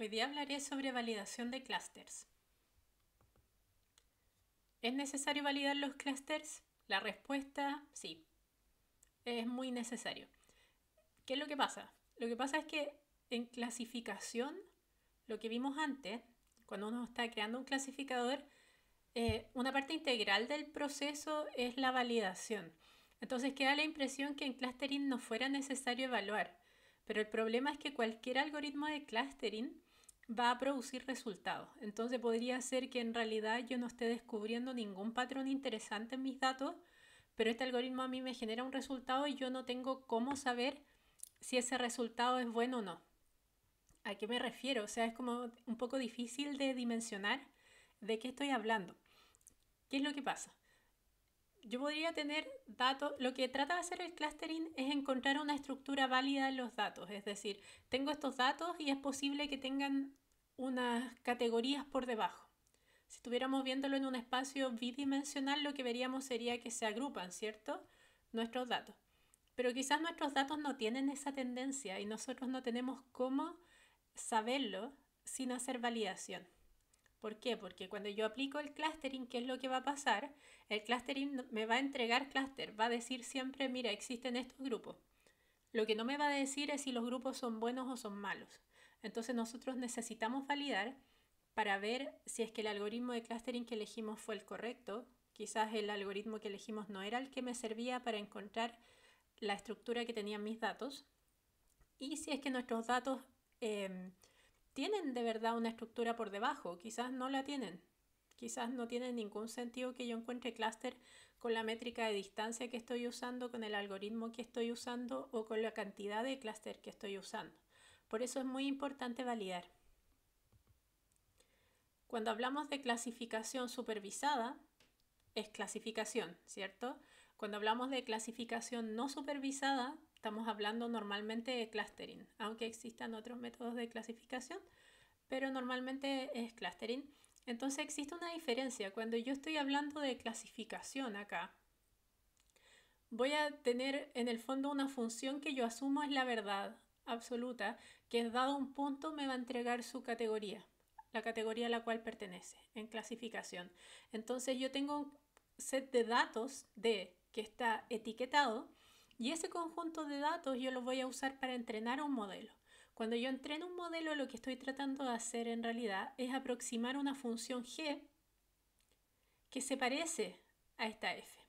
Hoy día hablaré sobre validación de clústeres. ¿Es necesario validar los clústeres? La respuesta, sí, es muy necesario. ¿Qué es lo que pasa? Lo que pasa es que en clasificación, lo que vimos antes, cuando uno está creando un clasificador, una parte integral del proceso es la validación. Entonces queda la impresión que en clustering no fuera necesario evaluar, pero el problema es que cualquier algoritmo de clustering va a producir resultados. Entonces podría ser que en realidad yo no esté descubriendo ningún patrón interesante en mis datos, pero este algoritmo a mí me genera un resultado y yo no tengo cómo saber si ese resultado es bueno o no. ¿A qué me refiero? O sea, es como un poco difícil de dimensionar de qué estoy hablando. ¿Qué es lo que pasa? Yo podría tener datos, lo que trata de hacer el clustering es encontrar una estructura válida en los datos, es decir, tengo estos datos y es posible que tengan unas categorías por debajo. Si estuviéramos viéndolo en un espacio bidimensional, lo que veríamos sería que se agrupan, ¿cierto? Nuestros datos. Pero quizás nuestros datos no tienen esa tendencia y nosotros no tenemos cómo saberlo sin hacer validación. ¿Por qué? Porque cuando yo aplico el clustering, ¿qué es lo que va a pasar? El clustering me va a entregar clúster, va a decir siempre, mira, existen estos grupos. Lo que no me va a decir es si los grupos son buenos o son malos. Entonces nosotros necesitamos validar para ver si es que el algoritmo de clustering que elegimos fue el correcto. Quizás el algoritmo que elegimos no era el que me servía para encontrar la estructura que tenían mis datos. Y si es que nuestros datos tienen de verdad una estructura por debajo, quizás no la tienen. Quizás no tiene ningún sentido que yo encuentre clúster con la métrica de distancia que estoy usando, con el algoritmo que estoy usando o con la cantidad de clúster que estoy usando. Por eso es muy importante validar. Cuando hablamos de clasificación supervisada, es clasificación, ¿cierto? Cuando hablamos de clasificación no supervisada, estamos hablando normalmente de clustering, aunque existan otros métodos de clasificación, pero normalmente es clustering. Entonces existe una diferencia. Cuando yo estoy hablando de clasificación acá, voy a tener en el fondo una función que yo asumo es la verdad absoluta, que es dado un punto me va a entregar su categoría, la categoría a la cual pertenece en clasificación. Entonces yo tengo un set de datos que está etiquetado y ese conjunto de datos yo lo voy a usar para entrenar un modelo. Cuando yo entreno un modelo, lo que estoy tratando de hacer en realidad es aproximar una función g que se parece a esta f.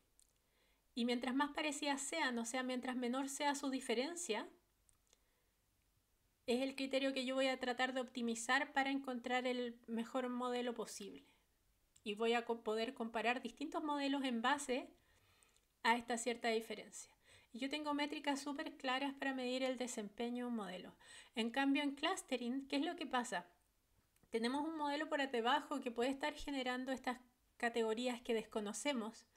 Y mientras más parecidas sean, o sea, mientras menor sea su diferencia, es el criterio que yo voy a tratar de optimizar para encontrar el mejor modelo posible. Y voy a poder comparar distintos modelos en base a esta cierta diferencia. Y yo tengo métricas súper claras para medir el desempeño de un modelo. En cambio, en clustering, ¿qué es lo que pasa? Tenemos un modelo por debajo que puede estar generando estas categorías que desconocemos.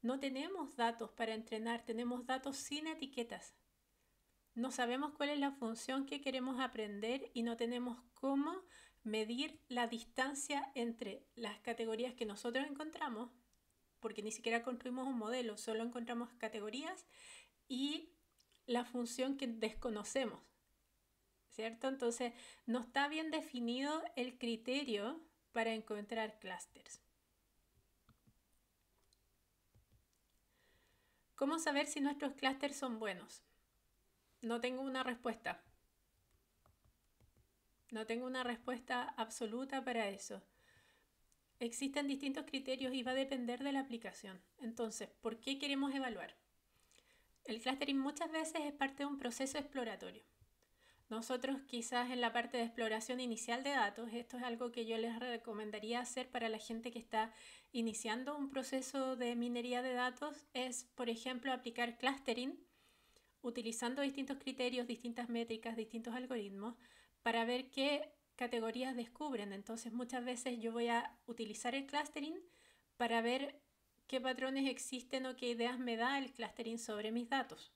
No tenemos datos para entrenar, tenemos datos sin etiquetas. No sabemos cuál es la función que queremos aprender y no tenemos cómo medir la distancia entre las categorías que nosotros encontramos, porque ni siquiera construimos un modelo, solo encontramos categorías y la función que desconocemos, ¿cierto? Entonces no está bien definido el criterio para encontrar clústeres. ¿Cómo saber si nuestros clústeres son buenos? No tengo una respuesta. No tengo una respuesta absoluta para eso. Existen distintos criterios y va a depender de la aplicación. Entonces, ¿por qué queremos evaluar? El clustering muchas veces es parte de un proceso exploratorio. Nosotros quizás en la parte de exploración inicial de datos, esto es algo que yo les recomendaría hacer para la gente que está iniciando un proceso de minería de datos, es por ejemplo aplicar clustering utilizando distintos criterios, distintas métricas, distintos algoritmos para ver qué categorías descubren. Entonces muchas veces yo voy a utilizar el clustering para ver qué patrones existen o qué ideas me da el clustering sobre mis datos.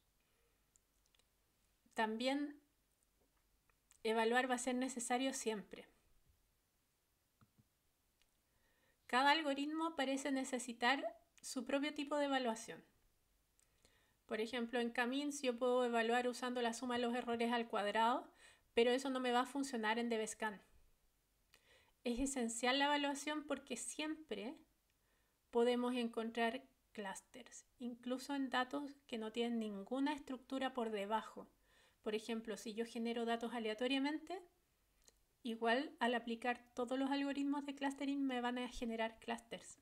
También evaluar va a ser necesario siempre. Cada algoritmo parece necesitar su propio tipo de evaluación. Por ejemplo, en K-means yo puedo evaluar usando la suma de los errores al cuadrado, pero eso no me va a funcionar en DBSCAN. es esencial la evaluación porque siempre podemos encontrar clústeres, incluso en datos que no tienen ninguna estructura por debajo. Por ejemplo, si yo genero datos aleatoriamente, igual al aplicar todos los algoritmos de clustering me van a generar clústeres.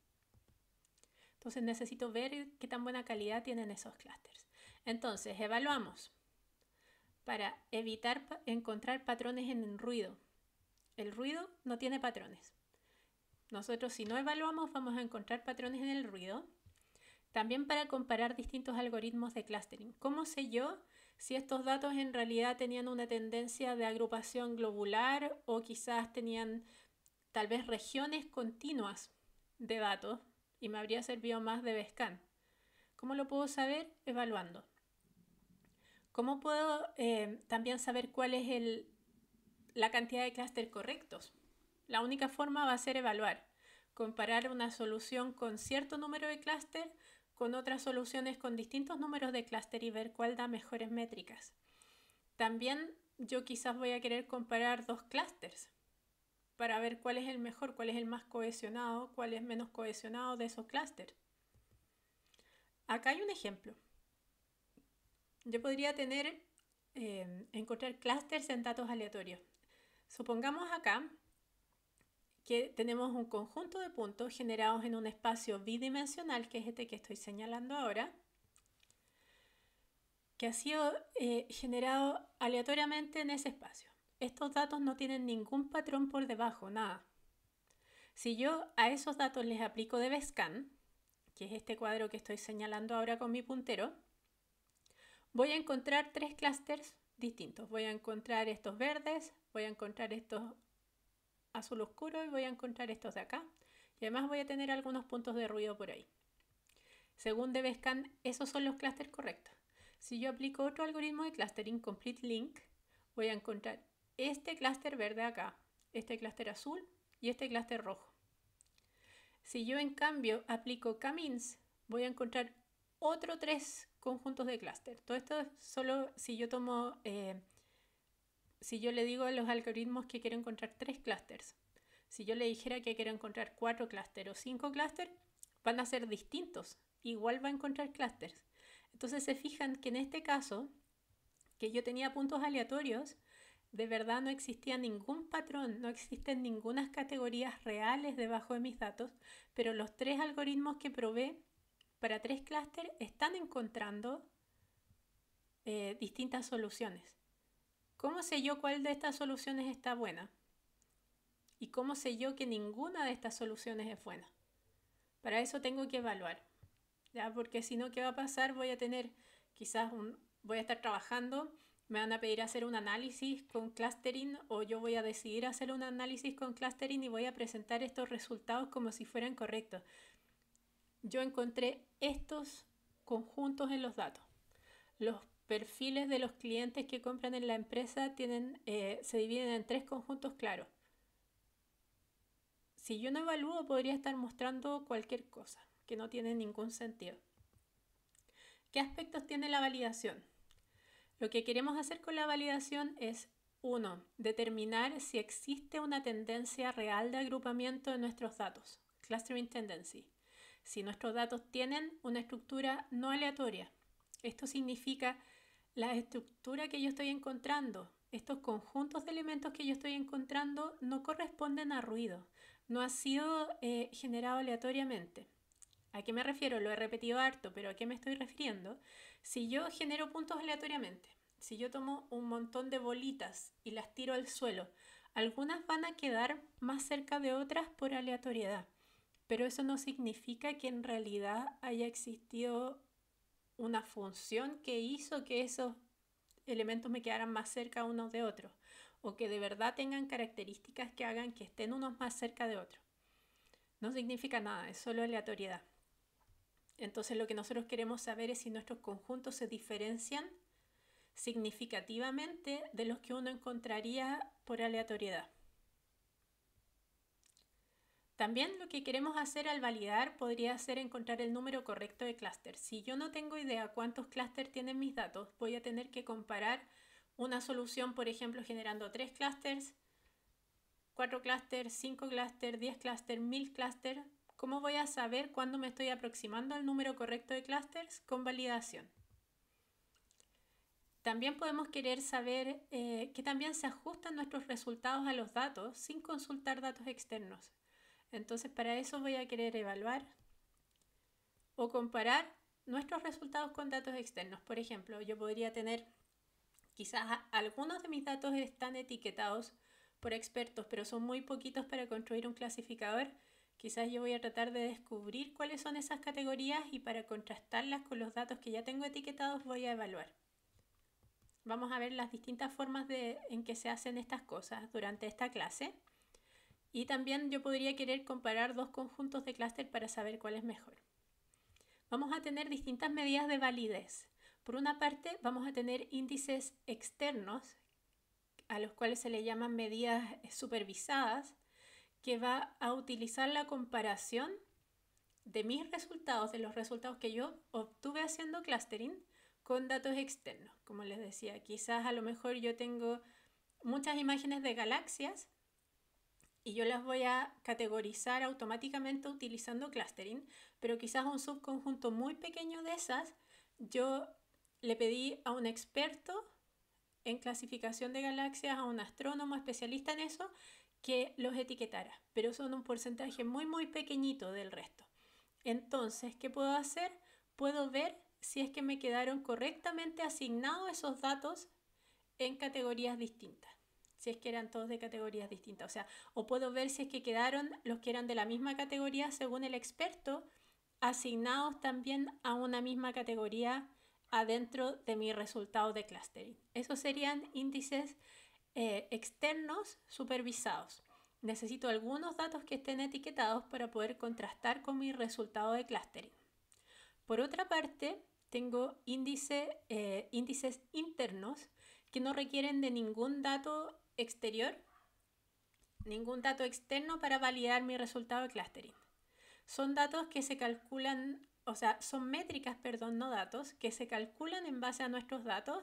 Entonces necesito ver qué tan buena calidad tienen esos clústeres. Entonces evaluamos para evitar encontrar patrones en el ruido. El ruido no tiene patrones. Nosotros si no evaluamos vamos a encontrar patrones en el ruido. También para comparar distintos algoritmos de clustering. ¿Cómo sé yo si estos datos en realidad tenían una tendencia de agrupación globular o quizás tenían tal vez regiones continuas de datos y me habría servido más de Vscan? ¿Cómo lo puedo saber? Evaluando. ¿Cómo puedo también saber cuál es la cantidad de clústeres correctos? La única forma va a ser evaluar. Comparar una solución con cierto número de clústeres con otras soluciones con distintos números de clúster y ver cuál da mejores métricas. También yo quizás voy a querer comparar dos clústeres para ver cuál es el mejor, cuál es el más cohesionado, cuál es menos cohesionado de esos clústeres. Acá hay un ejemplo. Yo podría encontrar clústeres en datos aleatorios. Supongamos acá que tenemos un conjunto de puntos generados en un espacio bidimensional, que es este que estoy señalando ahora, que ha sido generado aleatoriamente en ese espacio. Estos datos no tienen ningún patrón por debajo, nada. Si yo a esos datos les aplico DBSCAN, que es este cuadro que estoy señalando ahora con mi puntero, voy a encontrar tres clústeres distintos. Voy a encontrar estos verdes, voy a encontrar estos azul oscuro y voy a encontrar estos de acá. Y además voy a tener algunos puntos de ruido por ahí. Según DBSCAN, esos son los clústeres correctos. Si yo aplico otro algoritmo de clustering, Complete Link, voy a encontrar este clúster verde acá, este clúster azul y este clúster rojo. Si yo en cambio aplico K-means, voy a encontrar otros tres conjuntos de clúster. Todo esto es solo si yo tomo, si yo le digo a los algoritmos que quiero encontrar tres clústeres. Si yo le dijera que quiero encontrar 4 clústeres o 5 clústeres, van a ser distintos. Igual va a encontrar clústeres. Entonces se fijan que en este caso, que yo tenía puntos aleatorios, de verdad no existía ningún patrón, no existen ninguna categorías reales debajo de mis datos, pero los tres algoritmos que probé para tres clústeres están encontrando distintas soluciones. ¿Cómo sé yo cuál de estas soluciones está buena? ¿Y cómo sé yo que ninguna de estas soluciones es buena? Para eso tengo que evaluar, ¿ya? Porque si no, ¿qué va a pasar? Voy a tener voy a estar trabajando, me van a pedir hacer un análisis con clustering o yo voy a decidir hacer un análisis con clustering y voy a presentar estos resultados como si fueran correctos. Yo encontré estos conjuntos en los datos. Los perfiles de los clientes que compran en la empresa se dividen en tres conjuntos claros. Si yo no evalúo, podría estar mostrando cualquier cosa que no tiene ningún sentido. ¿Qué aspectos tiene la validación? Lo que queremos hacer con la validación es, 1. Determinar si existe una tendencia real de agrupamiento de nuestros datos, clustering tendency. Si nuestros datos tienen una estructura no aleatoria. Esto significa la estructura que yo estoy encontrando. Estos conjuntos de elementos que yo estoy encontrando no corresponden a ruido. No ha sido generado aleatoriamente. ¿A qué me refiero? Lo he repetido harto, pero ¿a qué me estoy refiriendo? Si yo genero puntos aleatoriamente, si yo tomo un montón de bolitas y las tiro al suelo, algunas van a quedar más cerca de otras por aleatoriedad, pero eso no significa que en realidad haya existido una función que hizo que esos elementos me quedaran más cerca unos de otros, o que de verdad tengan características que hagan que estén unos más cerca de otros. No significa nada, es solo aleatoriedad. Entonces lo que nosotros queremos saber es si nuestros conjuntos se diferencian significativamente de los que uno encontraría por aleatoriedad. También lo que queremos hacer al validar podría ser encontrar el número correcto de clústeres. Si yo no tengo idea cuántos clústeres tienen mis datos, voy a tener que comparar una solución, por ejemplo, generando 3 clústeres 4 clústeres, 5 clústeres, 10 clústeres, 1000 clústeres. ¿Cómo voy a saber cuándo me estoy aproximando al número correcto de clústeres? Con validación. También podemos querer saber que también se ajustan nuestros resultados a los datos sin consultar datos externos. Entonces, para eso voy a querer evaluar o comparar nuestros resultados con datos externos. Por ejemplo, yo podría tener, quizás algunos de mis datos están etiquetados por expertos, pero son muy poquitos para construir un clasificador. Quizás yo voy a tratar de descubrir cuáles son esas categorías y para contrastarlas con los datos que ya tengo etiquetados voy a evaluar. Vamos a ver las distintas formas en que se hacen estas cosas durante esta clase. Y también yo podría querer comparar dos conjuntos de clúster para saber cuál es mejor. Vamos a tener distintas medidas de validez. Por una parte, vamos a tener índices externos, a los cuales se le llaman medidas supervisadas, que va a utilizar la comparación de mis resultados, de los resultados que yo obtuve haciendo clustering, con datos externos. Como les decía, quizás a lo mejor yo tengo muchas imágenes de galaxias y yo las voy a categorizar automáticamente utilizando clustering, pero quizás un subconjunto muy pequeño de esas, yo le pedí a un experto en clasificación de galaxias, a un astrónomo especialista en eso, que los etiquetara, pero son un porcentaje muy pequeñito del resto. Entonces, ¿qué puedo hacer? Puedo ver si es que me quedaron correctamente asignados esos datos en categorías distintas. Si es que eran todos de categorías distintas. O sea, o puedo ver si es que quedaron los que eran de la misma categoría según el experto, asignados también a una misma categoría adentro de mi resultado de clustering. Esos serían índices externos supervisados. Necesito algunos datos que estén etiquetados para poder contrastar con mi resultado de clustering. Por otra parte, tengo índices internos que no requieren de ningún dato exterior, ningún dato externo para validar mi resultado de clustering. Son datos que se calculan, o sea, son métricas, perdón, no datos, que se calculan en base a nuestros datos,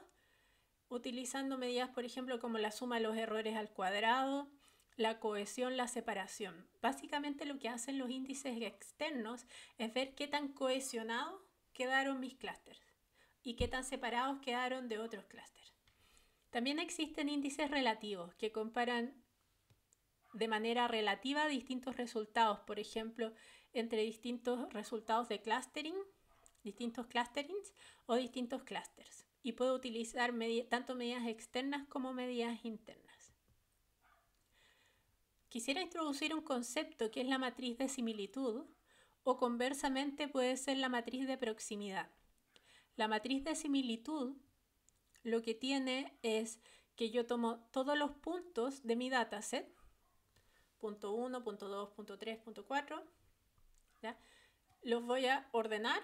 utilizando medidas, por ejemplo, como la suma de los errores al cuadrado, la cohesión, la separación. Básicamente lo que hacen los índices externos es ver qué tan cohesionados quedaron mis clústeres y qué tan separados quedaron de otros clústeres. También existen índices relativos que comparan de manera relativa distintos resultados, por ejemplo, entre distintos resultados de clustering, distintos clusterings o distintos clusters. Y puedo utilizar tanto medidas externas como medidas internas. Quisiera introducir un concepto que es la matriz de similitud, o conversamente puede ser la matriz de proximidad. La matriz de similitud lo que tiene es que yo tomo todos los puntos de mi dataset, punto 1, punto 2, punto 3, punto 4, ¿ya? Los voy a ordenar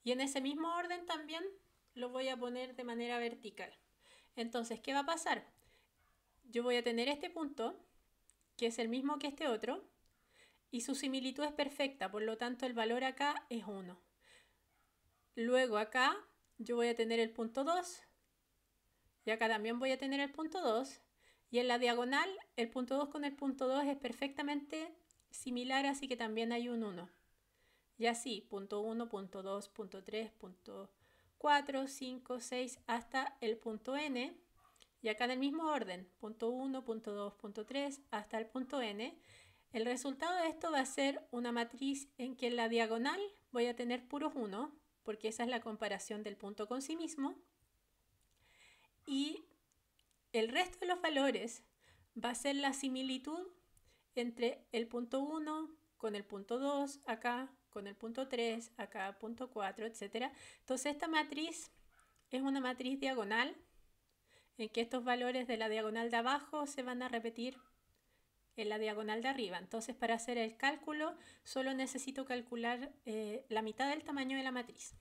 y en ese mismo orden también los voy a poner de manera vertical. Entonces, ¿qué va a pasar? Yo voy a tener este punto, que es el mismo que este otro, y su similitud es perfecta, por lo tanto el valor acá es 1. Luego acá yo voy a tener el punto 2, y acá también voy a tener el punto 2, y en la diagonal el punto 2 con el punto 2 es perfectamente similar, así que también hay un 1. Y así, punto 1, punto 2, punto 3, punto 4, 5, 6, hasta el punto n. Y acá en el mismo orden, punto 1, punto 2, punto 3, hasta el punto n. El resultado de esto va a ser una matriz en que en la diagonal voy a tener puros 1, porque esa es la comparación del punto con sí mismo. Y el resto de los valores va a ser la similitud entre el punto 1 con el punto 2 acá, con el punto 3 acá, punto 4, etc. Entonces esta matriz es una matriz diagonal en que estos valores de la diagonal de abajo se van a repetir en la diagonal de arriba. Entonces, para hacer el cálculo solo necesito calcular la mitad del tamaño de la matriz.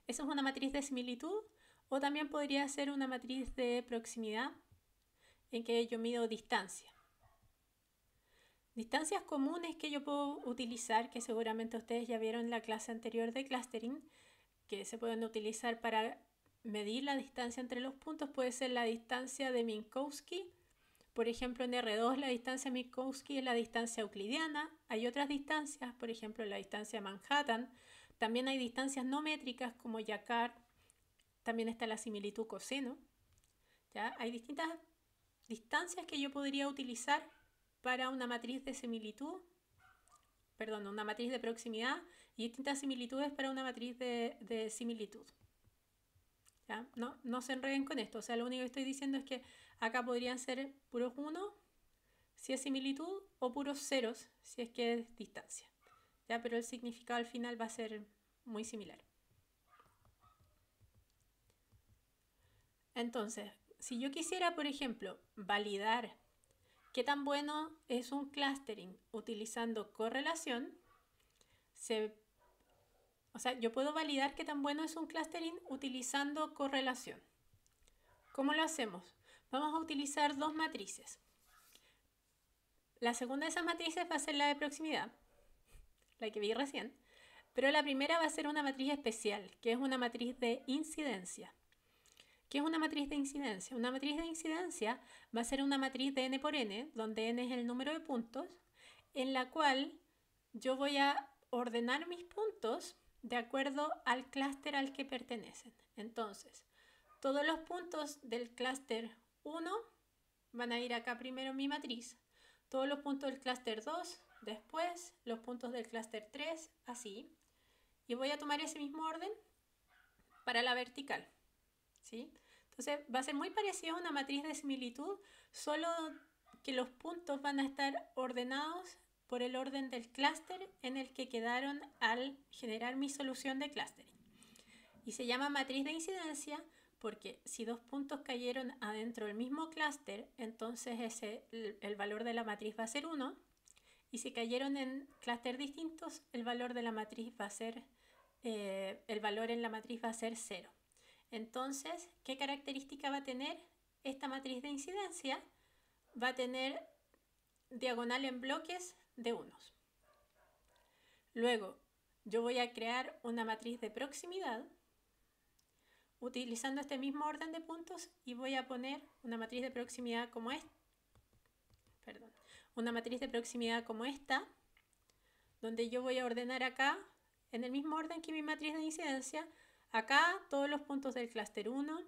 Esa es una matriz de similitud, o también podría ser una matriz de proximidad en que yo mido distancia. Distancias comunes que yo puedo utilizar, que seguramente ustedes ya vieron en la clase anterior de clustering, que se pueden utilizar para medir la distancia entre los puntos, puede ser la distancia de Minkowski Por ejemplo, en R2 la distancia Minkowski es la distancia euclidiana. Hay otras distancias, por ejemplo, la distancia Manhattan. También hay distancias no métricas como Jacquard. También está la similitud coseno. ¿Ya? Hay distintas distancias que yo podría utilizar para una matriz de similitud, perdón, una matriz de proximidad y distintas similitudes para una matriz de similitud. ¿Ya? No se enreden con esto, o sea, lo único que estoy diciendo es que acá podrían ser puros 1 si es similitud o puros ceros si es que es distancia. ¿Ya? Pero el significado al final va a ser muy similar. Entonces, si yo quisiera, por ejemplo, validar qué tan bueno es un clustering utilizando correlación, o sea, yo puedo validar qué tan bueno es un clustering utilizando correlación. ¿Cómo lo hacemos? Vamos a utilizar dos matrices. La segunda de esas matrices va a ser la de proximidad, la que vi recién, pero la primera va a ser una matriz especial, que es una matriz de incidencia. ¿Qué es una matriz de incidencia? Una matriz de incidencia va a ser una matriz de n por n, donde n es el número de puntos, en la cual yo voy a ordenar mis puntos de acuerdo al clúster al que pertenecen. Entonces, todos los puntos del clúster 1 van a ir acá primero en mi matriz, todos los puntos del clúster 2 después, los puntos del clúster 3 así, y voy a tomar ese mismo orden para la vertical, ¿sí? Entonces va a ser muy parecido a una matriz de similitud, solo que los puntos van a estar ordenados por el orden del clúster en el que quedaron al generar mi solución de clustering. Y se llama matriz de incidencia porque si dos puntos cayeron adentro del mismo clúster, entonces el valor de la matriz va a ser 1. Y si cayeron en clústeres distintos, el valor de la matriz va a ser, el valor en la matriz va a ser 0. Entonces, ¿qué característica va a tener esta matriz de incidencia? Va a tener diagonal en bloques de unos. Luego, yo voy a crear una matriz de proximidad utilizando este mismo orden de puntos y voy a poner una matriz de proximidad como esta. Una matriz de proximidad como esta, donde yo voy a ordenar acá, en el mismo orden que mi matriz de incidencia, acá todos los puntos del clúster 1,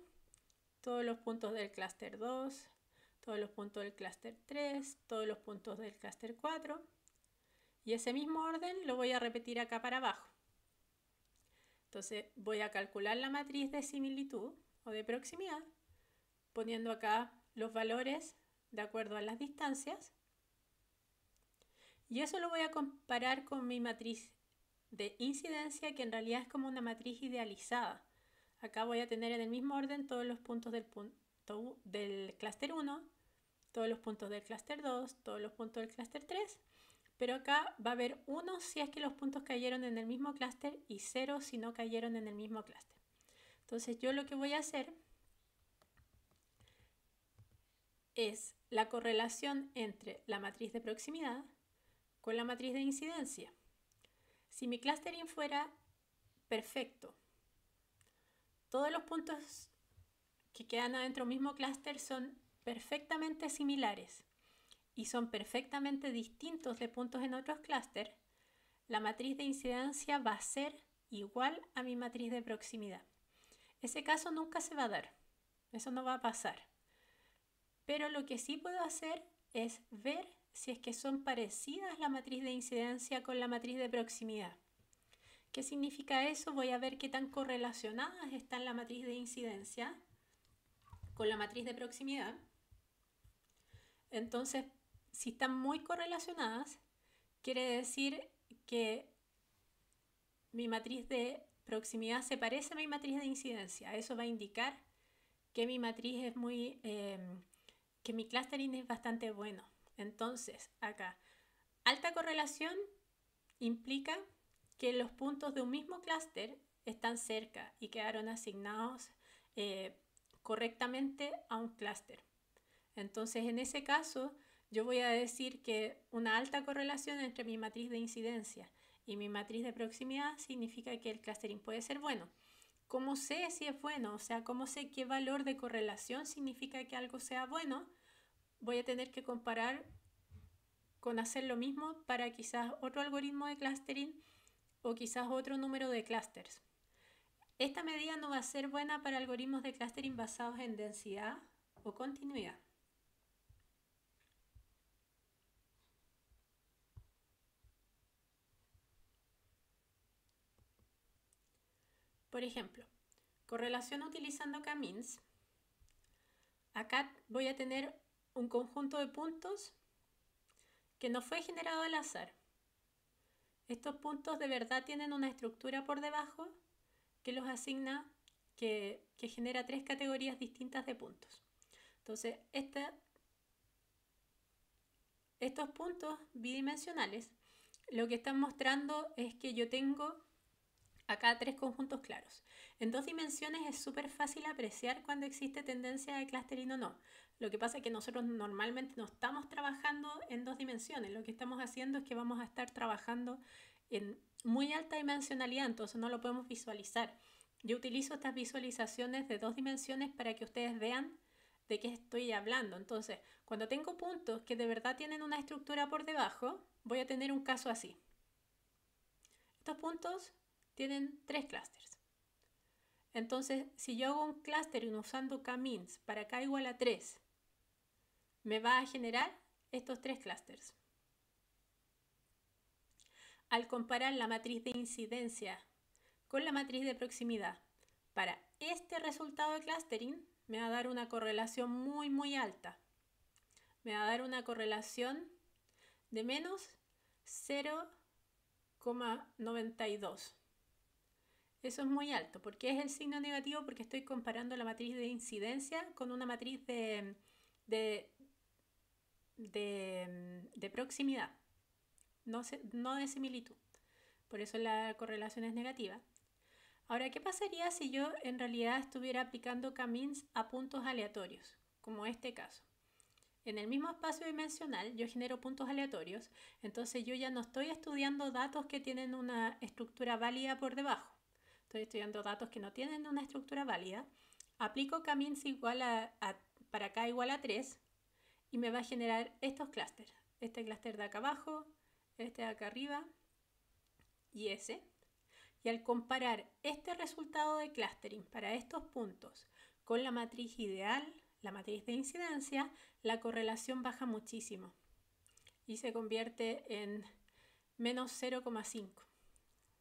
todos los puntos del clúster 2, todos los puntos del clúster 3, todos los puntos del clúster 4, y ese mismo orden lo voy a repetir acá para abajo. Entonces voy a calcular la matriz de similitud o de proximidad, poniendo acá los valores de acuerdo a las distancias, y eso lo voy a comparar con mi matriz de incidencia, que en realidad es como una matriz idealizada. Acá voy a tener en el mismo orden todos los puntos del clúster 1, todos los puntos del clúster 2, todos los puntos del clúster 3, pero acá va a haber 1 si es que los puntos cayeron en el mismo clúster y 0 si no cayeron en el mismo clúster. Entonces yo lo que voy a hacer es la correlación entre la matriz de proximidad con la matriz de incidencia. Si mi clustering fuera perfecto, todos los puntos que quedan adentro del mismo clúster son perfectamente similares y son perfectamente distintos de puntos en otros clústeres, la matriz de incidencia va a ser igual a mi matriz de proximidad. Ese caso nunca se va a dar, eso no va a pasar. Pero lo que sí puedo hacer es ver si es que son parecidas la matriz de incidencia con la matriz de proximidad. ¿Qué significa eso? Voy a ver qué tan correlacionadas están la matriz de incidencia con la matriz de proximidad. Entonces, si están muy correlacionadas, quiere decir que mi matriz de proximidad se parece a mi matriz de incidencia. Eso va a indicar que mi matriz es que mi clustering es bastante bueno. Entonces, acá, alta correlación implica que los puntos de un mismo clúster están cerca y quedaron asignados correctamente a un clúster. Entonces, en ese caso, yo voy a decir que una alta correlación entre mi matriz de incidencia y mi matriz de proximidad significa que el clustering puede ser bueno. ¿Cómo sé si es bueno? O sea, ¿cómo sé qué valor de correlación significa que algo sea bueno? voy a tener que comparar con hacer lo mismo para quizás otro algoritmo de clustering o quizás otro número de clusters. Esta medida no va a ser buena para algoritmos de clustering basados en densidad o continuidad. Por ejemplo, correlación utilizando k-means. Acá voy a tener un conjunto de puntos que no fue generado al azar. Estos puntos de verdad tienen una estructura por debajo que los asigna, que genera 3 categorías distintas de puntos. Entonces, estos puntos bidimensionales lo que están mostrando es que yo tengo acá 3 conjuntos claros. En 2 dimensiones es súper fácil apreciar cuando existe tendencia de clustering o no. Lo que pasa es que nosotros normalmente no estamos trabajando en 2 dimensiones. Lo que estamos haciendo es que vamos a estar trabajando en muy alta dimensionalidad, entonces no lo podemos visualizar. Yo utilizo estas visualizaciones de 2 dimensiones para que ustedes vean de qué estoy hablando. Entonces, cuando tengo puntos que de verdad tienen una estructura por debajo, voy a tener un caso así. Estos puntos tienen 3 clusters. Entonces, si yo hago un clustering usando k-means para k igual a 3, me va a generar estos 3 clusters. Al comparar la matriz de incidencia con la matriz de proximidad para este resultado de clustering, me va a dar una correlación muy alta. Me va a dar una correlación de menos 0,92. Eso es muy alto. ¿Por qué es el signo negativo? Porque estoy comparando la matriz de incidencia con una matriz de proximidad, no de similitud. Por eso la correlación es negativa. Ahora, ¿qué pasaría si yo en realidad estuviera aplicando k-means a puntos aleatorios, como este caso? En el mismo espacio dimensional yo genero puntos aleatorios, entonces yo ya no estoy estudiando datos que tienen una estructura válida por debajo. Estoy estudiando datos que no tienen una estructura válida. Aplico k-means para k igual a 3 y me va a generar estos clústeres. Este clúster de acá abajo, este de acá arriba y ese. Y al comparar este resultado de clustering para estos puntos con la matriz ideal, la matriz de incidencia, la correlación baja muchísimo y se convierte en menos 0,5,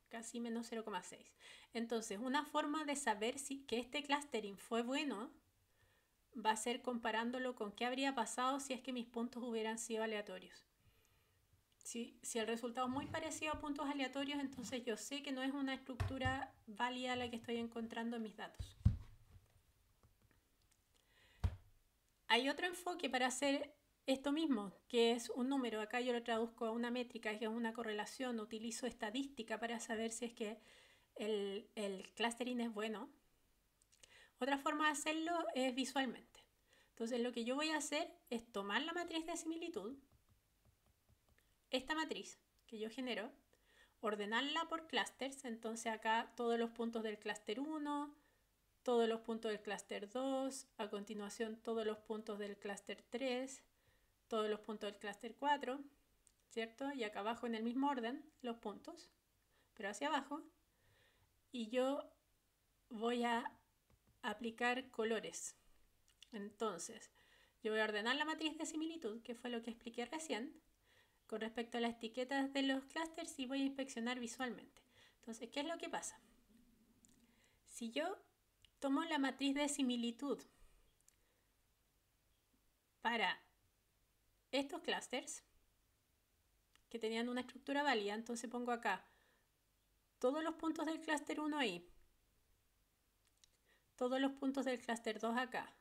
casi menos 0,6. Entonces, una forma de saber que este clustering fue bueno va a ser comparándolo con qué habría pasado si es que mis puntos hubieran sido aleatorios. Si el resultado es muy parecido a puntos aleatorios, entonces yo sé que no es una estructura válida la que estoy encontrando en mis datos. Hay otro enfoque para hacer esto mismo, que es un número. Acá yo lo traduzco a una métrica, que es una correlación. Utilizo estadística para saber si es que el clustering es bueno. Otra forma de hacerlo es visualmente. Entonces lo que yo voy a hacer es tomar la matriz de similitud, esta matriz que yo genero, ordenarla por clusters. Entonces acá todos los puntos del clúster 1, todos los puntos del clúster 2, a continuación todos los puntos del clúster 3, todos los puntos del clúster 4, ¿cierto? Y acá abajo en el mismo orden los puntos, pero hacia abajo. Y yo voy a aplicar colores. Entonces, yo voy a ordenar la matriz de similitud, que fue lo que expliqué recién, con respecto a las etiquetas de los clústeres y voy a inspeccionar visualmente. Entonces, ¿qué es lo que pasa? Si yo tomo la matriz de similitud para estos clústeres que tenían una estructura válida, entonces pongo acá todos los puntos del clúster 1 ahí, todos los puntos del clúster 2 acá,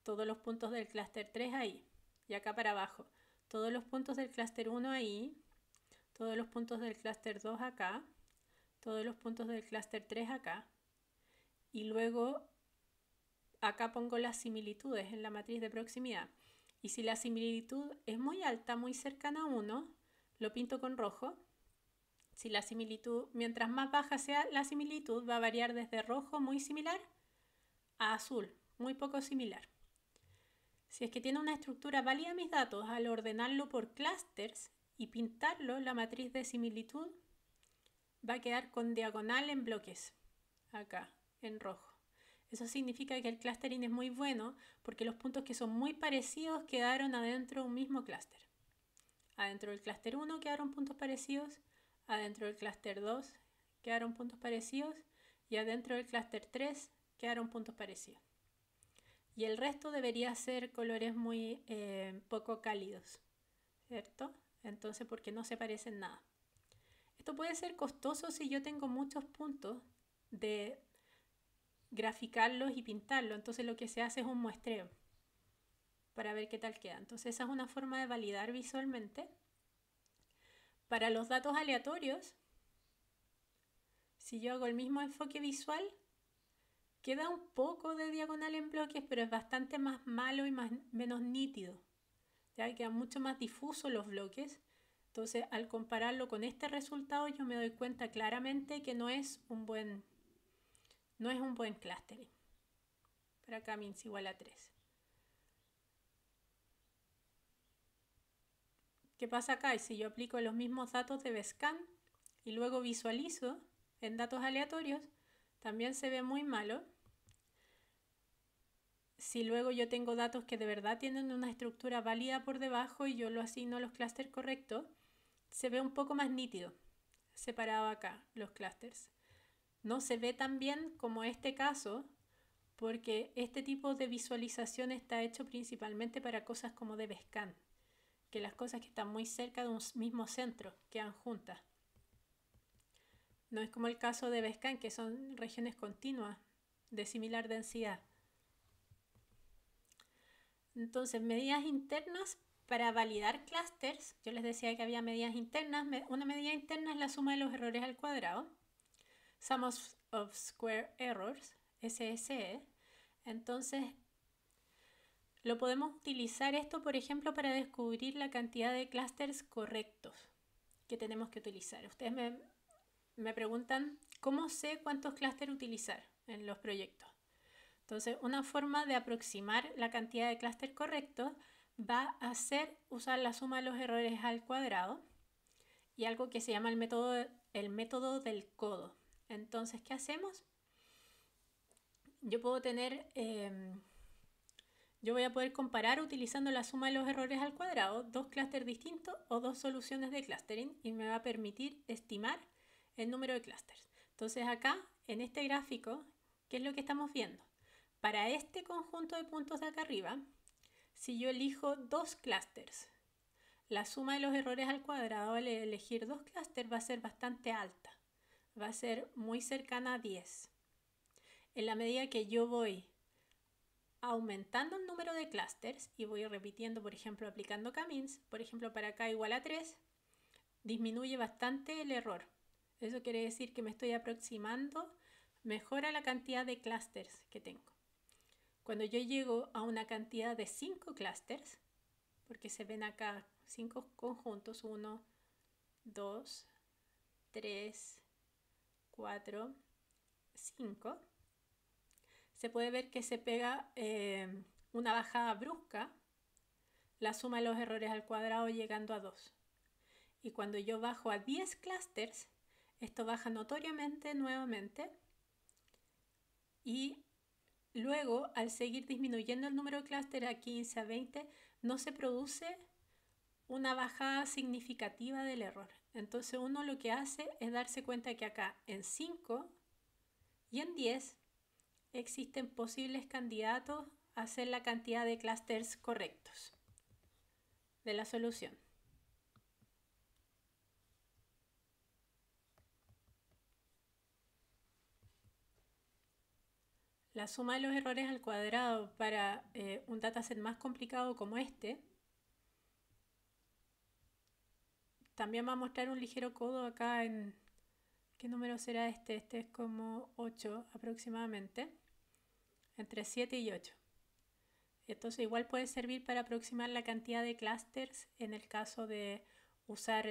todos los puntos del clúster 3 ahí, y acá para abajo, todos los puntos del clúster 1 ahí, todos los puntos del clúster 2 acá, todos los puntos del clúster 3 acá, y luego acá pongo las similitudes en la matriz de proximidad. Y si la similitud es muy alta, muy cercana a 1, lo pinto con rojo. Si la similitud, mientras más baja sea la similitud, va a variar desde rojo muy similar a azul, muy poco similar. Si es que tiene una estructura válida mis datos, al ordenarlo por clusters y pintarlo, la matriz de similitud va a quedar con diagonal en bloques, acá, en rojo. Eso significa que el clustering es muy bueno porque los puntos que son muy parecidos quedaron adentro de un mismo clúster. Adentro del clúster 1 quedaron puntos parecidos, adentro del clúster 2 quedaron puntos parecidos y adentro del clúster 3 quedaron puntos parecidos. Y el resto debería ser colores muy poco cálidos, ¿cierto? Entonces, porque no se parecen nada. Esto puede ser costoso si yo tengo muchos puntos de graficarlos y pintarlos. Entonces lo que se hace es un muestreo para ver qué tal queda. Entonces esa es una forma de validar visualmente. Para los datos aleatorios, si yo hago el mismo enfoque visual, queda un poco de diagonal en bloques, pero es bastante más malo y menos nítido. Ya quedan mucho más difusos los bloques. Entonces, al compararlo con este resultado, yo me doy cuenta claramente que no es un buen clustering. Para acá means igual a 3. ¿Qué pasa acá? Y si yo aplico los mismos datos de Vscan y luego visualizo en datos aleatorios, también se ve muy malo. Si luego yo tengo datos que de verdad tienen una estructura válida por debajo y yo lo asigno a los clústeres correctos, se ve un poco más nítido, separado acá, los clústeres. No se ve tan bien como este caso, porque este tipo de visualización está hecho principalmente para cosas como de Vscan, que las cosas que están muy cerca de un mismo centro quedan juntas. No es como el caso de Vscan, que son regiones continuas de similar densidad. Entonces, medidas internas para validar clusters. Yo les decía que había medidas internas. Una medida interna es la suma de los errores al cuadrado. Sum of Square Errors, SSE. Entonces, lo podemos utilizar esto, por ejemplo, para descubrir la cantidad de clusters correctos que tenemos que utilizar. Ustedes me preguntan cómo sé cuántos clústeres utilizar en los proyectos. Entonces, una forma de aproximar la cantidad de clústeres correctos va a ser usar la suma de los errores al cuadrado y algo que se llama el método del codo. Entonces, ¿qué hacemos? Yo puedo tener... yo voy a poder comparar utilizando la suma de los errores al cuadrado dos clústeres distintos o dos soluciones de clustering y me va a permitir estimar el número de clústeres. Entonces acá, en este gráfico, ¿qué es lo que estamos viendo? Para este conjunto de puntos de acá arriba, si yo elijo dos clústeres, la suma de los errores al cuadrado al elegir dos clústeres va a ser bastante alta. Va a ser muy cercana a 10. En la medida que yo voy aumentando el número de clústeres y voy repitiendo, por ejemplo, aplicando k-means, por ejemplo, para acá igual a 3, disminuye bastante el error. Eso quiere decir que me estoy aproximando mejor a la cantidad de clústeres que tengo. Cuando yo llego a una cantidad de 5 clústeres, porque se ven acá 5 conjuntos, 1, 2, 3, 4, 5, se puede ver que se pega una bajada brusca, la suma de los errores al cuadrado llegando a 2. Y cuando yo bajo a 10 clústeres, esto baja notoriamente nuevamente y luego, al seguir disminuyendo el número de clústeres a 15, a 20, no se produce una bajada significativa del error. Entonces uno lo que hace es darse cuenta que acá en 5 y en 10 existen posibles candidatos a hacer la cantidad de clústeres correctos de la solución. La suma de los errores al cuadrado para un dataset más complicado como este también va a mostrar un ligero codo acá en... ¿Qué número será este? Este es como 8 aproximadamente, entre 7 y 8. Entonces igual puede servir para aproximar la cantidad de clusters en el caso de usar,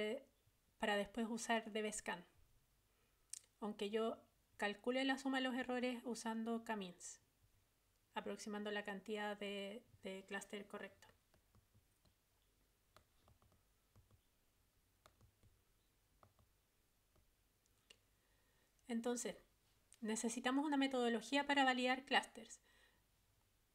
para después usar DBSCAN. Aunque yo calcule la suma de los errores usando k-means. aproximando la cantidad de clúster correcto. Entonces, necesitamos una metodología para validar clústeres.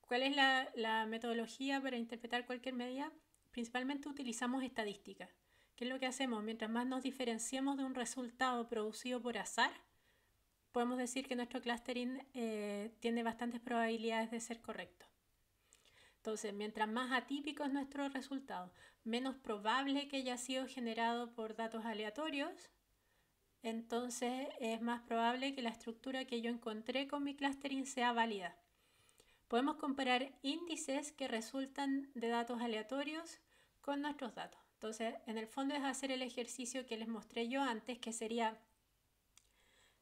¿Cuál es la metodología para interpretar cualquier medida? Principalmente utilizamos estadística. ¿Qué es lo que hacemos? Mientras más nos diferenciemos de un resultado producido por azar, podemos decir que nuestro clustering tiene bastantes probabilidades de ser correcto. Entonces, mientras más atípico es nuestro resultado, menos probable que haya sido generado por datos aleatorios, entonces es más probable que la estructura que yo encontré con mi clustering sea válida. Podemos comparar índices que resultan de datos aleatorios con nuestros datos. Entonces, en el fondo es hacer el ejercicio que les mostré yo antes, que sería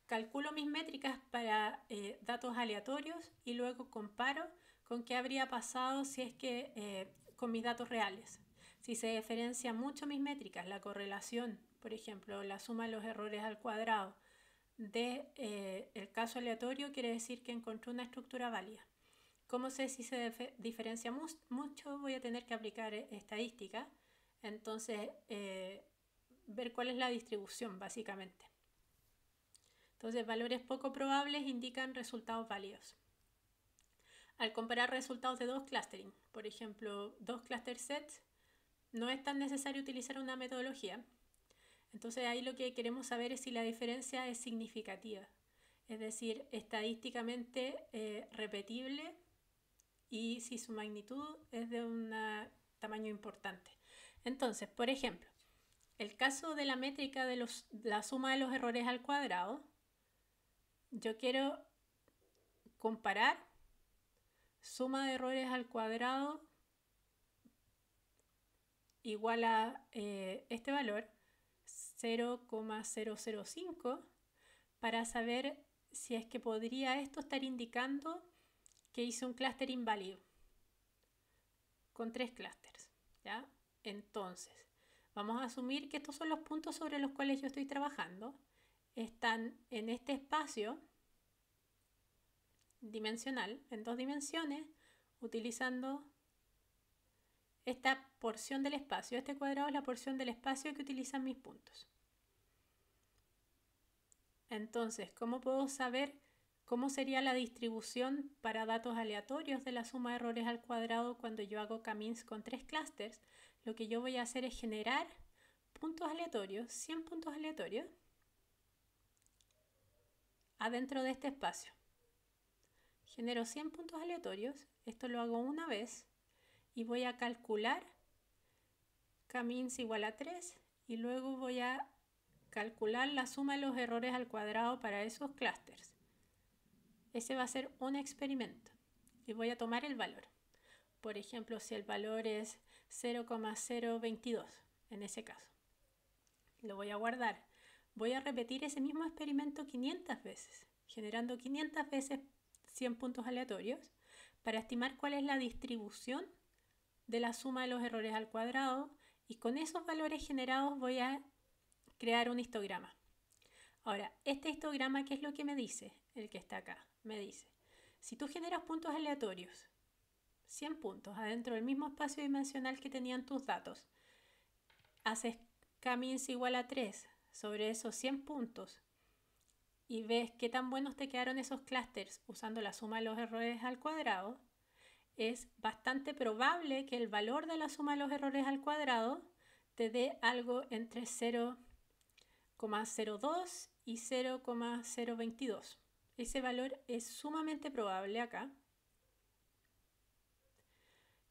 calculo mis métricas para datos aleatorios y luego comparo con qué habría pasado si es que con mis datos reales. Si se diferencia mucho mis métricas, la correlación, por ejemplo, la suma de los errores al cuadrado de el caso aleatorio, quiere decir que encontré una estructura válida. ¿Cómo sé si se diferencia mucho? Voy a tener que aplicar estadística. Entonces, ver cuál es la distribución, básicamente. Entonces, valores poco probables indican resultados válidos. Al comparar resultados de dos clustering, por ejemplo, dos cluster sets, no es tan necesario utilizar una metodología. Entonces, ahí lo que queremos saber es si la diferencia es significativa, es decir, estadísticamente repetible y si su magnitud es de un tamaño importante. Entonces, por ejemplo, el caso de la métrica de la suma de los errores al cuadrado, yo quiero comparar suma de errores al cuadrado igual a este valor, 0,005, para saber si es que podría esto estar indicando que hice un clúster inválido con 3 clústeres, ¿ya? Entonces, vamos a asumir que estos son los puntos sobre los cuales yo estoy trabajando. Están en este espacio dimensional, en 2 dimensiones, utilizando esta porción del espacio. Este cuadrado es la porción del espacio que utilizan mis puntos. Entonces, ¿cómo puedo saber cómo sería la distribución para datos aleatorios de la suma de errores al cuadrado cuando yo hago k-means con 3 clústeres? Lo que yo voy a hacer es generar puntos aleatorios, 100 puntos aleatorios, adentro de este espacio. Genero 100 puntos aleatorios, esto lo hago una vez y voy a calcular k-means igual a 3 y luego voy a calcular la suma de los errores al cuadrado para esos clústeres. Ese va a ser un experimento y voy a tomar el valor. Por ejemplo, si el valor es 0,022 en ese caso, lo voy a guardar. Voy a repetir ese mismo experimento 500 veces, generando 500 veces 100 puntos aleatorios para estimar cuál es la distribución de la suma de los errores al cuadrado, y con esos valores generados voy a crear un histograma. Ahora, este histograma, ¿qué es lo que me dice? El que está acá, me dice, si tú generas puntos aleatorios, 100 puntos adentro del mismo espacio dimensional que tenían tus datos, haces k-means igual a 3 sobre esos 100 puntos y ves qué tan buenos te quedaron esos clústeres usando la suma de los errores al cuadrado, es bastante probable que el valor de la suma de los errores al cuadrado te dé algo entre 0,02 y 0,022. Ese valor es sumamente probable acá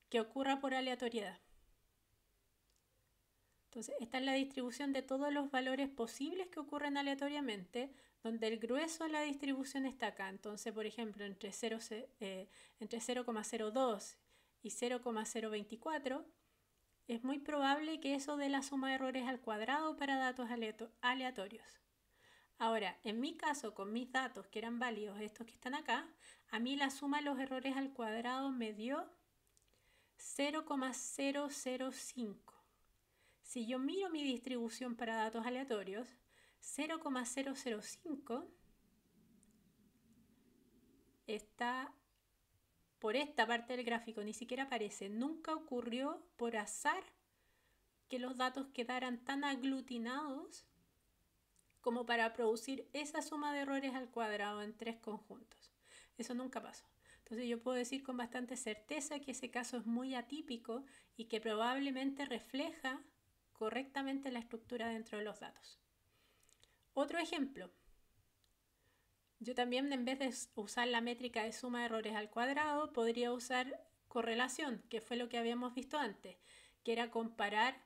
que ocurra por aleatoriedad. Entonces, esta es la distribución de todos los valores posibles que ocurren aleatoriamente, donde el grueso de la distribución está acá. Entonces, por ejemplo, entre 0,02 y 0,024, es muy probable que eso dé la suma de errores al cuadrado para datos aleatorios. Ahora, en mi caso, con mis datos que eran válidos, estos que están acá, a mí la suma de los errores al cuadrado me dio 0,005. Si yo miro mi distribución para datos aleatorios, 0,005 está por esta parte del gráfico ni siquiera aparece. Nunca ocurrió por azar que los datos quedaran tan aglutinados como para producir esa suma de errores al cuadrado en 3 conjuntos. Eso nunca pasó. Entonces yo puedo decir con bastante certeza que ese caso es muy atípico y que probablemente refleja correctamente la estructura dentro de los datos. Otro ejemplo. Yo también, en vez de usar la métrica de suma de errores al cuadrado, podría usar correlación, que fue lo que habíamos visto antes, que era comparar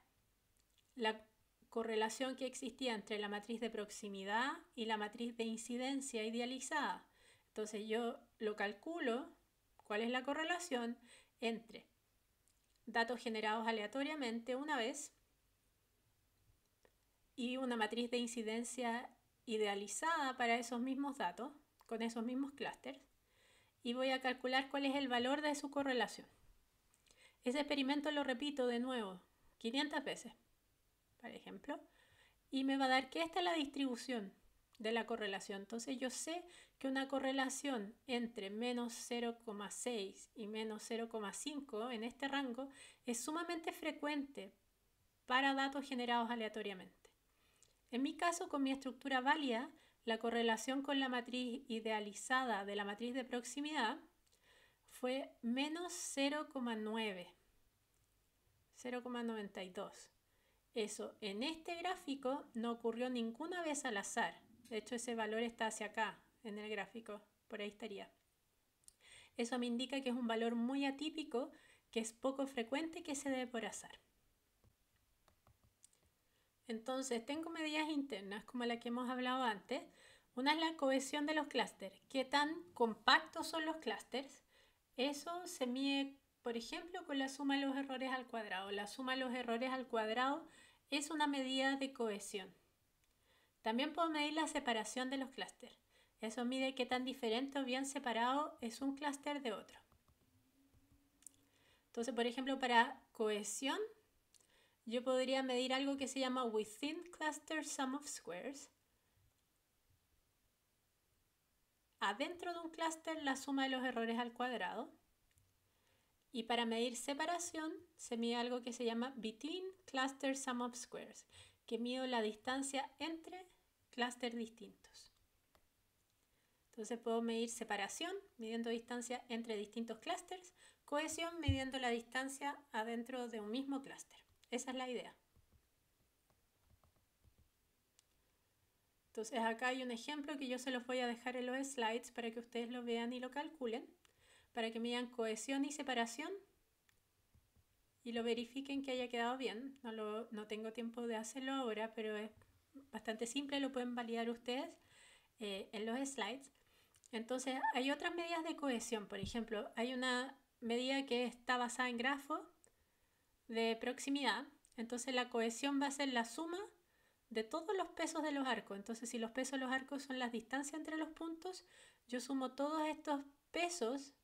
la correlación que existía entre la matriz de proximidad y la matriz de incidencia idealizada. Entonces yo lo calculo, cuál es la correlación entre datos generados aleatoriamente una vez y una matriz de incidencia idealizada para esos mismos datos, con esos mismos clústeres, y voy a calcular cuál es el valor de su correlación. Ese experimento lo repito de nuevo 500 veces, por ejemplo, y me va a dar que esta es la distribución de la correlación. Entonces yo sé que una correlación entre menos 0,6 y menos 0,5 en este rango es sumamente frecuente para datos generados aleatoriamente. En mi caso, con mi estructura válida, la correlación con la matriz idealizada de la matriz de proximidad fue menos 0,9, 0,92. Eso en este gráfico no ocurrió ninguna vez al azar. De hecho, ese valor está hacia acá en el gráfico, por ahí estaría. Eso me indica que es un valor muy atípico, que es poco frecuente, que se dé por azar. Entonces, tengo medidas internas como la que hemos hablado antes. Una es la cohesión de los clústeres. ¿Qué tan compactos son los clústeres? Eso se mide, por ejemplo, con la suma de los errores al cuadrado. La suma de los errores al cuadrado es una medida de cohesión. También puedo medir la separación de los clústeres. Eso mide qué tan diferente o bien separado es un clúster de otro. Entonces, por ejemplo, para cohesión, yo podría medir algo que se llama Within Cluster Sum of Squares. Adentro de un clúster, la suma de los errores al cuadrado. Y para medir separación, se mide algo que se llama Between Cluster Sum of Squares, que mide la distancia entre clústeres distintos. Entonces puedo medir separación, midiendo distancia entre distintos clústeres, cohesión, midiendo la distancia adentro de un mismo clúster. Esa es la idea. Entonces acá hay un ejemplo que yo se los voy a dejar en los slides para que ustedes lo vean y lo calculen, para que midan cohesión y separación y lo verifiquen que haya quedado bien. No tengo tiempo de hacerlo ahora, pero es bastante simple, lo pueden validar ustedes en los slides. Entonces hay otras medidas de cohesión. Por ejemplo, hay una medida que está basada en grafo de proximidad. Entonces la cohesión va a ser la suma de todos los pesos de los arcos. Entonces si los pesos de los arcos son las distancias entre los puntos, yo sumo todos estos pesos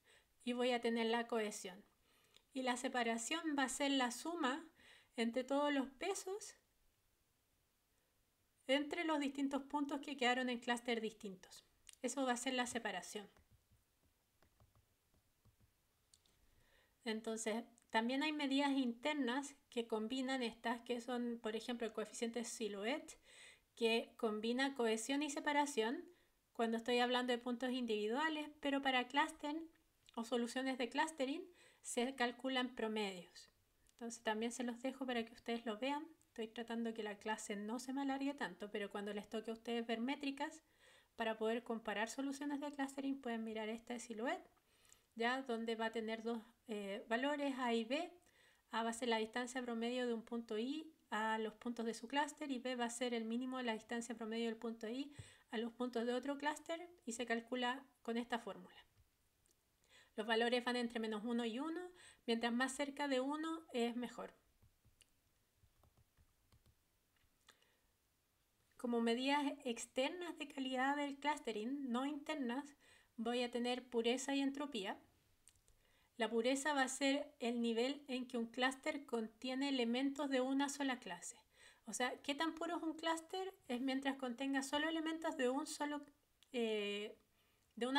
y voy a tener la cohesión. Y la separación va a ser la suma entre todos los pesos entre los distintos puntos que quedaron en clústeres distintos. Eso va a ser la separación. Entonces, también hay medidas internas que combinan estas, que son, por ejemplo, el coeficiente silhouette, que combina cohesión y separación cuando estoy hablando de puntos individuales, pero para cluster o soluciones de clustering se calculan promedios. Entonces también se los dejo para que ustedes lo vean. Estoy tratando que la clase no se me alargue tanto, pero cuando les toque a ustedes ver métricas para poder comparar soluciones de clustering, pueden mirar esta de silhouette, ya donde va a tener dos valores A y B. A va a ser la distancia promedio de un punto I a los puntos de su clúster y B va a ser el mínimo de la distancia promedio del punto I a los puntos de otro clúster y se calcula con esta fórmula. Los valores van entre menos 1 y 1, mientras más cerca de 1 es mejor. Como medidas externas de calidad del clustering, no internas, voy a tener pureza y entropía. La pureza va a ser el nivel en que un clúster contiene elementos de una sola clase. O sea, ¿qué tan puro es un clúster? Es mientras contenga solo elementos de una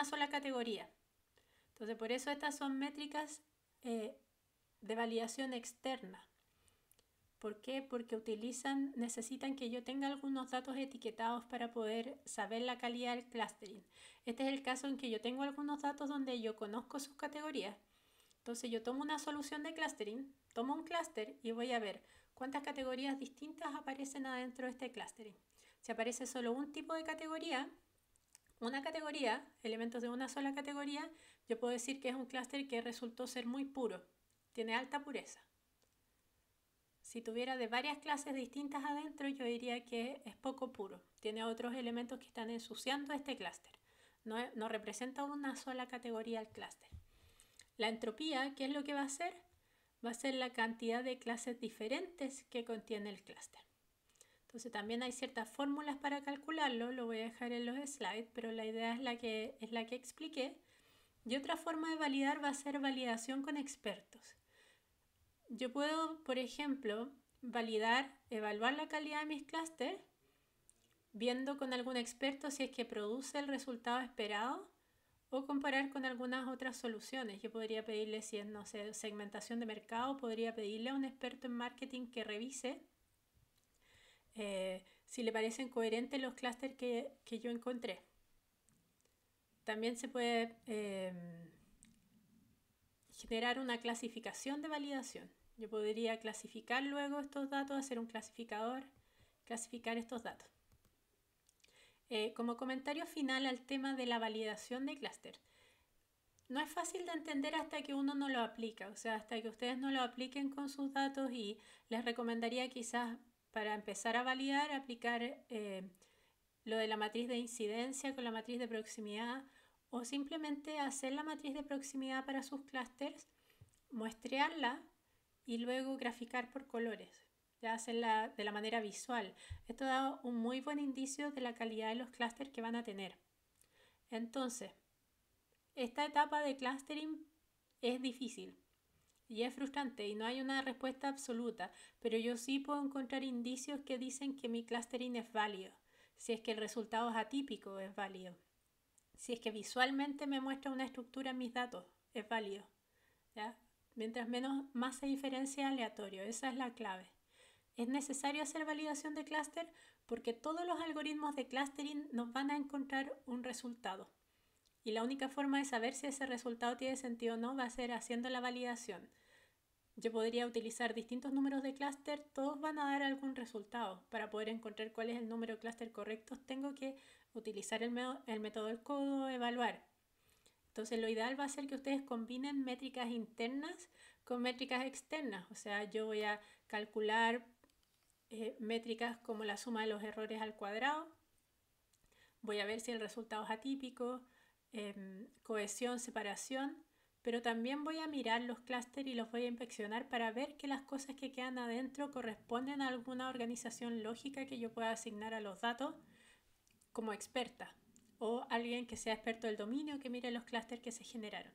sola categoría. Entonces, por eso estas son métricas de validación externa. ¿Por qué? Porque necesitan que yo tenga algunos datos etiquetados para poder saber la calidad del clustering. Este es el caso en que yo tengo algunos datos donde yo conozco sus categorías. Entonces yo tomo una solución de clustering, tomo un clúster y voy a ver cuántas categorías distintas aparecen adentro de este clustering. Si aparece solo un tipo de categoría, una categoría, elementos de una sola categoría, yo puedo decir que es un clúster que resultó ser muy puro, tiene alta pureza. Si tuviera de varias clases distintas adentro, yo diría que es poco puro. Tiene otros elementos que están ensuciando este clúster. No representa una sola categoría el clúster. La entropía, ¿qué es lo que va a hacer? Va a ser la cantidad de clases diferentes que contiene el clúster. Entonces también hay ciertas fórmulas para calcularlo, lo voy a dejar en los slides, pero la idea es la que expliqué. Y otra forma de validar va a ser validación con expertos. Yo puedo, por ejemplo, evaluar la calidad de mis clústeres viendo con algún experto si es que produce el resultado esperado o comparar con algunas otras soluciones. Yo podría pedirle, si es, no sé, segmentación de mercado, podría pedirle a un experto en marketing que revise si le parecen coherentes los clústeres que yo encontré. También se puede generar una clasificación de validación. Yo podría clasificar luego estos datos, hacer un clasificador, clasificar estos datos. Como comentario final al tema de la validación de clúster, no es fácil de entender hasta que uno no lo aplica, o sea, hasta que ustedes no lo apliquen con sus datos, y les recomendaría quizás para empezar a validar, aplicar lo de la matriz de incidencia con la matriz de proximidad, o simplemente hacer la matriz de proximidad para sus clústeres, muestrearla y luego graficar por colores, ya hacerla de la manera visual. Esto da un muy buen indicio de la calidad de los clústeres que van a tener. Entonces, esta etapa de clustering es difícil y es frustrante y no hay una respuesta absoluta, pero yo sí puedo encontrar indicios que dicen que mi clustering es válido. Si es que el resultado es atípico, es válido. Si es que visualmente me muestra una estructura en mis datos, es válido. ¿Ya? Mientras más se diferencia, aleatorio. Esa es la clave. Es necesario hacer validación de clúster porque todos los algoritmos de clustering nos van a encontrar un resultado. Y la única forma de saber si ese resultado tiene sentido o no va a ser haciendo la validación. Yo podría utilizar distintos números de clúster, todos van a dar algún resultado. Para poder encontrar cuál es el número de clúster correcto, tengo que utilizar el método del codo, evaluar. Entonces lo ideal va a ser que ustedes combinen métricas internas con métricas externas. O sea, yo voy a calcular métricas como la suma de los errores al cuadrado. Voy a ver si el resultado es atípico, cohesión, separación, pero también voy a mirar los clústeres y los voy a inspeccionar para ver que las cosas que quedan adentro corresponden a alguna organización lógica que yo pueda asignar a los datos como experta, o alguien que sea experto del dominio que mire los clústeres que se generaron.